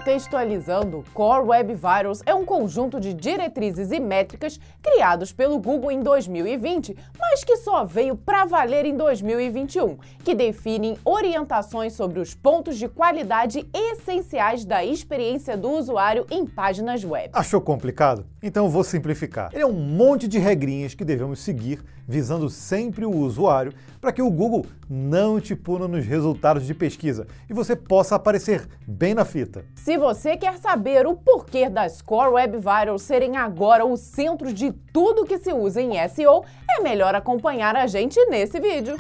Contextualizando, Core Web Vitals é um conjunto de diretrizes e métricas criados pelo Google em 2020, mas que só veio para valer em 2021, que definem orientações sobre os pontos de qualidade essenciais da experiência do usuário em páginas web. Achou complicado? Então eu vou simplificar. Ele é um monte de regrinhas que devemos seguir, visando sempre o usuário, para que o Google não te puna nos resultados de pesquisa e você possa aparecer bem na fita. Se você quer saber o porquê das Core Web Vitals serem agora o centro de tudo que se usa em SEO, é melhor acompanhar a gente nesse vídeo.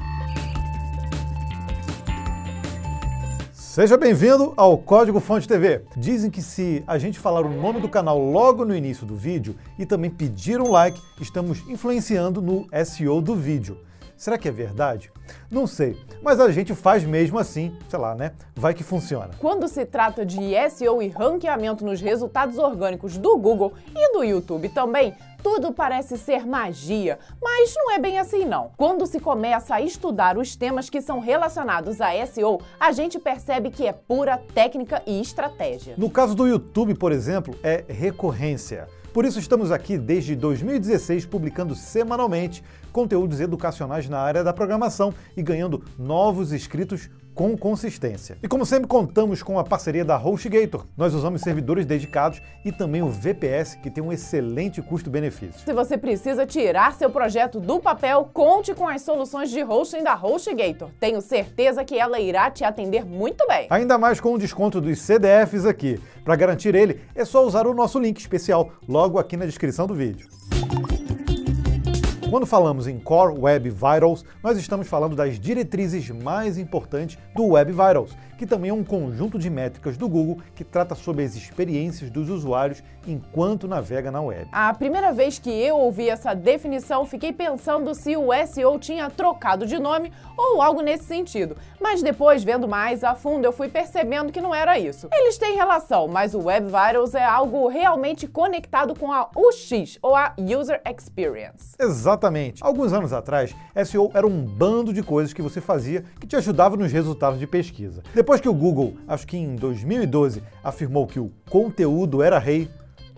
Seja bem-vindo ao Código Fonte TV. Dizem que se a gente falar o nome do canal logo no início do vídeo e também pedir um like, estamos influenciando no SEO do vídeo. Será que é verdade? Não sei, mas a gente faz mesmo assim, sei lá, né? Vai que funciona. Quando se trata de SEO e ranqueamento nos resultados orgânicos do Google e do YouTube também, tudo parece ser magia, mas não é bem assim não. Quando se começa a estudar os temas que são relacionados a SEO, a gente percebe que é pura técnica e estratégia. No caso do YouTube, por exemplo, é recorrência. Por isso estamos aqui desde 2016 publicando semanalmente conteúdos educacionais na área da programação e ganhando novos inscritos com consistência. E como sempre contamos com a parceria da HostGator. Nós usamos servidores dedicados e também o VPS, que tem um excelente custo-benefício. Se você precisa tirar seu projeto do papel, conte com as soluções de hosting da HostGator. Tenho certeza que ela irá te atender muito bem. Ainda mais com o desconto dos CDFs aqui. Para garantir ele, é só usar o nosso link especial logo aqui na descrição do vídeo. Quando falamos em Core Web Vitals, nós estamos falando das diretrizes mais importantes do Web Vitals, que também é um conjunto de métricas do Google que trata sobre as experiências dos usuários enquanto navega na web. A primeira vez que eu ouvi essa definição, fiquei pensando se o SEO tinha trocado de nome ou algo nesse sentido, mas depois, vendo mais a fundo, eu fui percebendo que não era isso. Eles têm relação, mas o Web Vitals é algo realmente conectado com a UX, ou a User Experience. Exatamente. Alguns anos atrás, SEO era um bando de coisas que você fazia que te ajudava nos resultados de pesquisa. Depois que o Google, acho que em 2012, afirmou que o conteúdo era rei,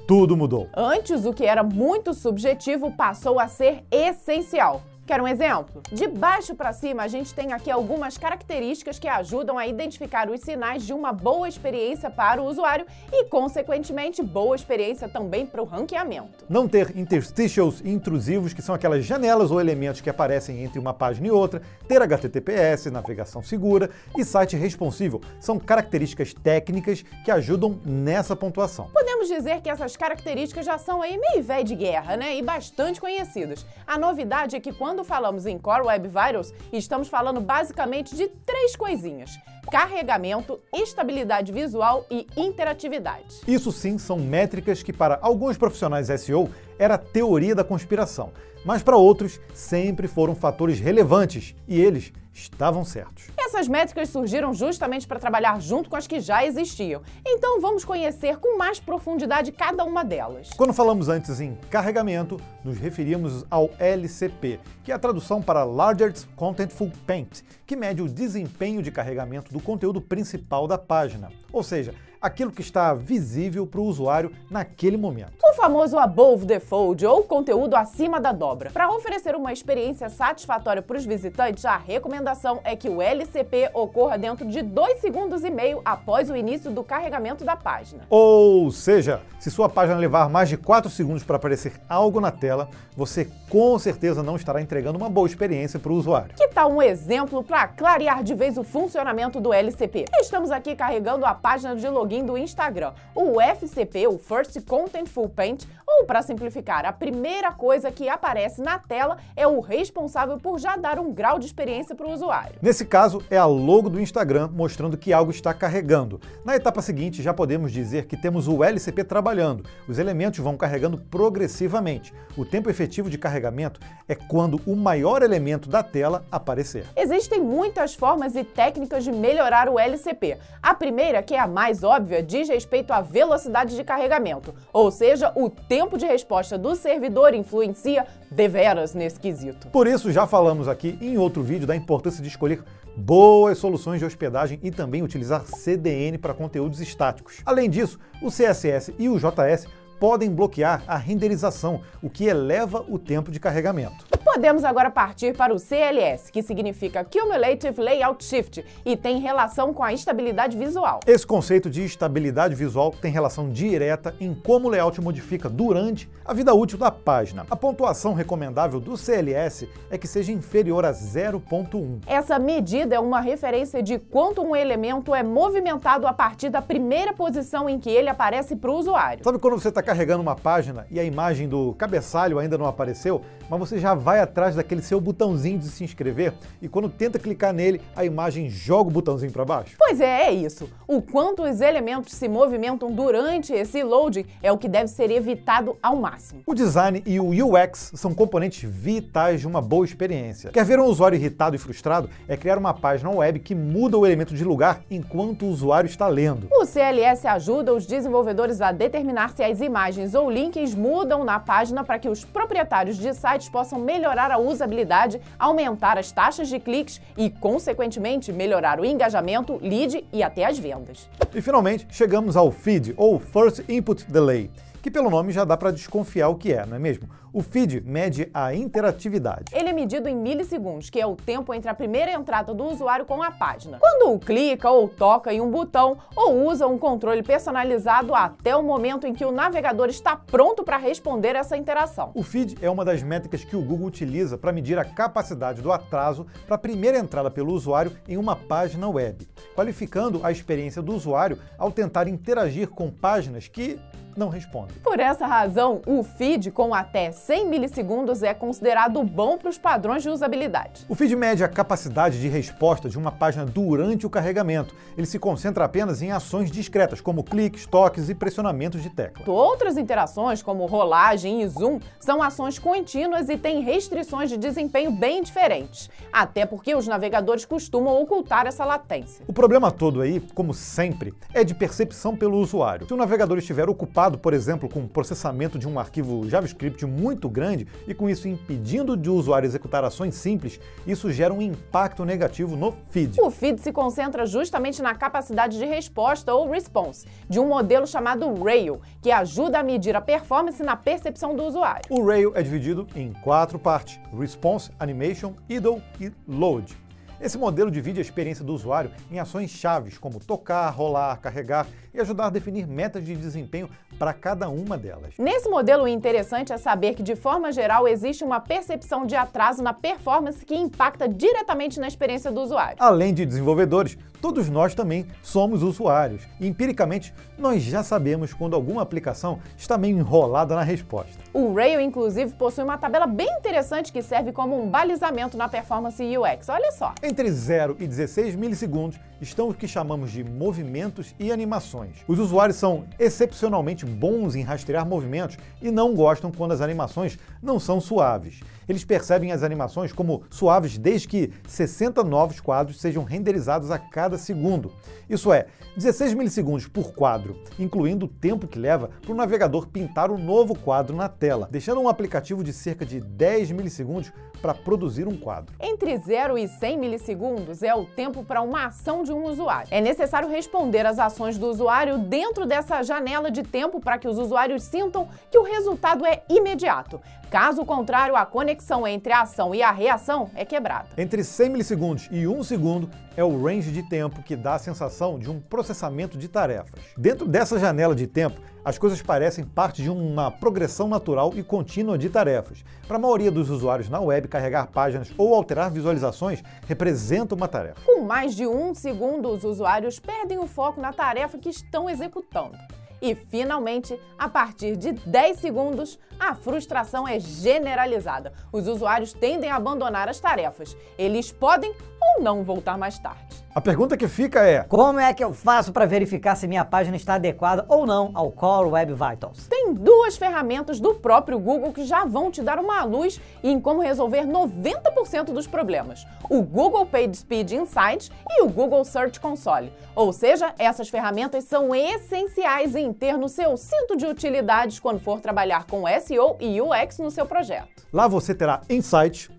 tudo mudou. Antes, o que era muito subjetivo passou a ser essencial. Quer um exemplo? De baixo para cima, a gente tem aqui algumas características que ajudam a identificar os sinais de uma boa experiência para o usuário e, consequentemente, boa experiência também para o ranqueamento. Não ter interstitials intrusivos, que são aquelas janelas ou elementos que aparecem entre uma página e outra, ter HTTPS, navegação segura e site responsível, são características técnicas que ajudam nessa pontuação. Podemos dizer que essas características já são aí meio véio de guerra, né? E bastante conhecidas. A novidade é que quando falamos em Core Web Vitals, estamos falando basicamente de três coisinhas: carregamento, estabilidade visual e interatividade. Isso sim são métricas que para alguns profissionais SEO era teoria da conspiração, mas para outros sempre foram fatores relevantes e eles estavam certos. Essas métricas surgiram justamente para trabalhar junto com as que já existiam, então vamos conhecer com mais profundidade cada uma delas. Quando falamos antes em carregamento, nos referíamos ao LCP, que é a tradução para Largest Contentful Paint, que mede o desempenho de carregamento do conteúdo principal da página, ou seja, aquilo que está visível para o usuário naquele momento. O famoso above the fold, ou conteúdo acima da dobra. Para oferecer uma experiência satisfatória para os visitantes, a recomendação é que o LCP ocorra dentro de 2,5 segundos após o início do carregamento da página. Ou seja, se sua página levar mais de 4 segundos para aparecer algo na tela, você com certeza não estará entregando uma boa experiência para o usuário. Que tal um exemplo para clarear de vez o funcionamento do LCP? Estamos aqui carregando a página de login do Instagram. O FCP, o First Contentful Paint, ou para simplificar, a primeira coisa que aparece na tela é o responsável por já dar um grau de experiência para o usuário. Nesse caso, é a logo do Instagram mostrando que algo está carregando. Na etapa seguinte, já podemos dizer que temos o LCP trabalhando. Os elementos vão carregando progressivamente. O tempo efetivo de carregamento é quando o maior elemento da tela aparecer. Existem muitas formas e técnicas de melhorar o LCP. A primeira, que é a mais óbvia, óbvia diz respeito à velocidade de carregamento, ou seja, o tempo de resposta do servidor influencia deveras nesse quesito. Por isso, já falamos aqui em outro vídeo da importância de escolher boas soluções de hospedagem e também utilizar CDN para conteúdos estáticos. Além disso, o CSS e o JS podem bloquear a renderização, o que eleva o tempo de carregamento. Podemos agora partir para o CLS, que significa Cumulative Layout Shift e tem relação com a estabilidade visual. Esse conceito de estabilidade visual tem relação direta em como o layout modifica durante a vida útil da página. A pontuação recomendável do CLS é que seja inferior a 0.1. Essa medida é uma referência de quanto um elemento é movimentado a partir da primeira posição em que ele aparece para o usuário. Sabe quando você está carregando uma página e a imagem do cabeçalho ainda não apareceu, mas você já vai atrás daquele seu botãozinho de se inscrever e quando tenta clicar nele, a imagem joga o botãozinho para baixo? Pois é isso. O quanto os elementos se movimentam durante esse loading é o que deve ser evitado ao máximo. O design e o UX são componentes vitais de uma boa experiência. Quer ver um usuário irritado e frustrado? É criar uma página web que muda o elemento de lugar enquanto o usuário está lendo. O CLS ajuda os desenvolvedores a determinar se as imagens ou links mudam na página para que os proprietários de sites possam melhorar a usabilidade, aumentar as taxas de cliques e, consequentemente, melhorar o engajamento, lead e até as vendas. E finalmente, chegamos ao FID, ou First Input Delay, que pelo nome já dá para desconfiar o que é, não é mesmo? O FID mede a interatividade. Ele é medido em milissegundos, que é o tempo entre a primeira entrada do usuário com a página, quando clica ou toca em um botão ou usa um controle personalizado até o momento em que o navegador está pronto para responder essa interação. O FID é uma das métricas que o Google utiliza para medir a capacidade do atraso para a primeira entrada pelo usuário em uma página web, qualificando a experiência do usuário ao tentar interagir com páginas que não respondem. Por essa razão, o feed com até 100 milissegundos é considerado bom para os padrões de usabilidade. O feed mede a capacidade de resposta de uma página durante o carregamento. Ele se concentra apenas em ações discretas, como cliques, toques e pressionamentos de tecla. Outras interações, como rolagem e zoom, são ações contínuas e têm restrições de desempenho bem diferentes, até porque os navegadores costumam ocultar essa latência. O problema todo aí, como sempre, é de percepção pelo usuário. Se o navegador estiver ocupado, por exemplo, com o processamento de um arquivo JavaScript muito grande e com isso impedindo de o usuário executar ações simples, isso gera um impacto negativo no feed. O feed se concentra justamente na capacidade de resposta ou response de um modelo chamado Rail, que ajuda a medir a performance na percepção do usuário. O Rail é dividido em 4 partes: Response, Animation, Idle e Load. Esse modelo divide a experiência do usuário em ações chaves, como tocar, rolar, carregar e ajudar a definir metas de desempenho para cada uma delas. Nesse modelo, o interessante é saber que, de forma geral, existe uma percepção de atraso na performance que impacta diretamente na experiência do usuário. Além de desenvolvedores, todos nós também somos usuários e, empiricamente, nós já sabemos quando alguma aplicação está meio enrolada na resposta. O Rail, inclusive, possui uma tabela bem interessante que serve como um balizamento na performance UX. Olha só! Entre 0 e 16 milissegundos estão o que chamamos de movimentos e animações. Os usuários são excepcionalmente bons em rastrear movimentos e não gostam quando as animações não são suaves. Eles percebem as animações como suaves desde que 60 novos quadros sejam renderizados a cada segundo. Isso é, 16 milissegundos por quadro, incluindo o tempo que leva para o navegador pintar um novo quadro na tela, deixando um aplicativo de cerca de 10 milissegundos para produzir um quadro. Entre 0 e 100 milissegundos é o tempo para uma ação de um usuário. É necessário responder às ações do usuário dentro dessa janela de tempo para que os usuários sintam que o resultado é imediato. Caso contrário, a conexão entre a ação e a reação é quebrada. Entre 100 milissegundos e 1 segundo é o range de tempo que dá a sensação de um processamento de tarefas. Dentro dessa janela de tempo, as coisas parecem parte de uma progressão natural e contínua de tarefas. Para a maioria dos usuários na web, carregar páginas ou alterar visualizações representa uma tarefa. Com mais de 1 segundo, os usuários perdem o foco na tarefa que estão executando. E, finalmente, a partir de 10 segundos, a frustração é generalizada. Os usuários tendem a abandonar as tarefas. Eles podem ou não voltar mais tarde. A pergunta que fica é: como é que eu faço para verificar se minha página está adequada ou não ao Core Web Vitals? Tem duas ferramentas do próprio Google que já vão te dar uma luz em como resolver 90% dos problemas. O Google PageSpeed Insights e o Google Search Console. Ou seja, essas ferramentas são essenciais em ter no seu cinto de utilidades quando for trabalhar com SEO e UX no seu projeto. Lá você terá insights,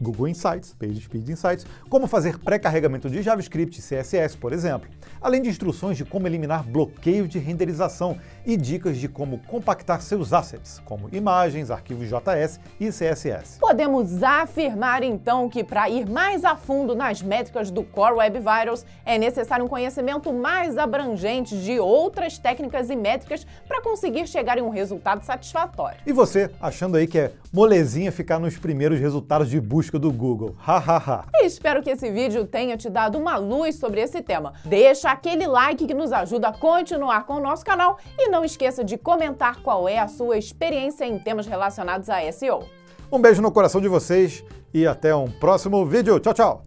Google Insights, PageSpeed Insights, como fazer pré-carregamento de JavaScript e CSS, por exemplo, além de instruções de como eliminar bloqueios de renderização e dicas de como compactar seus assets, como imagens, arquivos JS e CSS. Podemos afirmar então que para ir mais a fundo nas métricas do Core Web Vitals é necessário um conhecimento mais abrangente de outras técnicas e métricas para conseguir chegar em um resultado satisfatório. E você, achando aí que é molezinha ficar nos primeiros resultados de busca do Google. Hahaha. Espero que esse vídeo tenha te dado uma luz sobre esse tema. Deixa aquele like que nos ajuda a continuar com o nosso canal e não esqueça de comentar qual é a sua experiência em temas relacionados a SEO. Um beijo no coração de vocês e até um próximo vídeo. Tchau, tchau!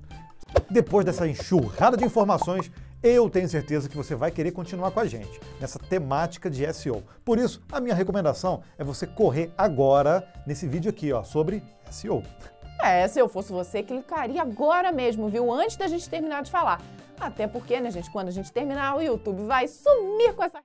Depois dessa enxurrada de informações, eu tenho certeza que você vai querer continuar com a gente nessa temática de SEO. Por isso, a minha recomendação é você correr agora nesse vídeo aqui, ó, sobre SEO. Se eu fosse você, clicaria agora mesmo, viu? Antes da gente terminar de falar. Até porque, né, gente, quando a gente terminar, o YouTube vai sumir com essa...